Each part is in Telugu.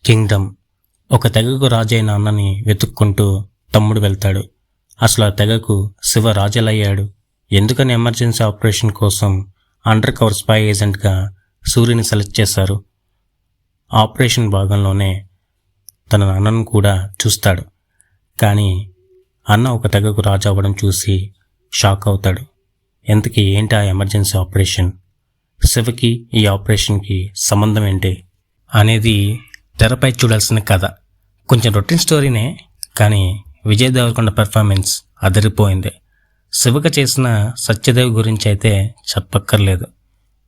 కింగ్డమ్. ఒక తెగకు రాజైన అన్నని వెతుక్కుంటూ తమ్ముడు వెళ్తాడు. అసలు ఆ తెగకు శివ రాజెలయ్యాడు. ఎందుకని ఎమర్జెన్సీ ఆపరేషన్ కోసం అండర్ కవర్ స్పై ఏజెంట్గా సూర్యుని సెలెక్ట్ చేశారు. ఆపరేషన్ భాగంలోనే తన అన్నను కూడా చూస్తాడు. కానీ అన్న ఒక తెగకు రాజు అవ్వడం చూసి షాక్ అవుతాడు. ఎంతకీ ఏంటి ఆ ఎమర్జెన్సీ ఆపరేషన్, శివకి ఈ ఆపరేషన్కి సంబంధం ఏంటి అనేది తెరపై చూడాల్సిన కథ. కొంచెం రొటీన్ స్టోరీనే, కానీ విజయ్ దేవరకొండ పెర్ఫార్మెన్స్ అదిరిపోయింది. శివక చేసిన సత్యదేవ్ గురించి అయితే చెప్పక్కర్లేదు.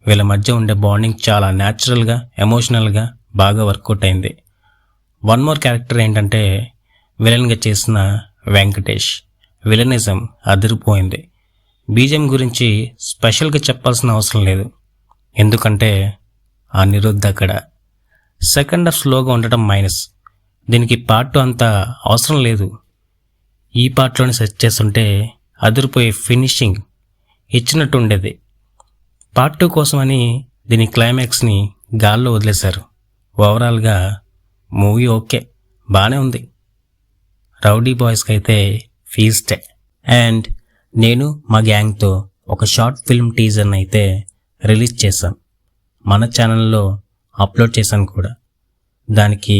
వీళ్ళ మధ్య ఉండే బాండింగ్ చాలా న్యాచురల్గా, ఎమోషనల్గా బాగా వర్కౌట్ అయింది. వన్ మోర్ క్యారెక్టర్ ఏంటంటే విలన్గా చేసిన వెంకటేష్. విలనిజం అదిరిపోయింది. బీజం గురించి స్పెషల్గా చెప్పాల్సిన అవసరం లేదు, ఎందుకంటే అనిరుద్ధ్ అక్కడ. సెకండ్ హాఫ్ స్లోగా ఉండటం మైనస్. దీనికి పార్ట్ 2 అంత అవసరం లేదు. ఈ పార్ట్లోనే సెట్ చేస్తుంటే అదిరిపోయే ఫినిషింగ్ ఇచ్చినట్టు ఉండేది. పార్ట్ 2 కోసమని దీని క్లైమాక్స్ని గాల్లో వదిలేశారు. ఓవరాల్గా మూవీ ఓకే, బాగానే ఉంది. రౌడీ బాయ్స్కి అయితే ఫీస్టే. అండ్ నేను మా గ్యాంగ్తో ఒక షార్ట్ ఫిల్మ్ టీజర్ని అయితే రిలీజ్ చేశాం. మన ఛానల్లో అప్లోడ్ చేశాను కూడా. దానికి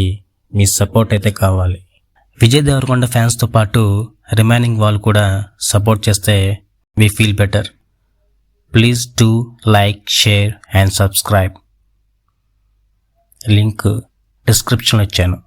మీ సపోర్ట్ అయితే కావాలి. విజయ్ దేవరకొండ ఫ్యాన్స్తో పాటు రిమైనింగ్ వాళ్ళు కూడా సపోర్ట్ చేస్తే we feel better. Please do like, share and subscribe. Link డిస్క్రిప్షన్లో ఇచ్చాను.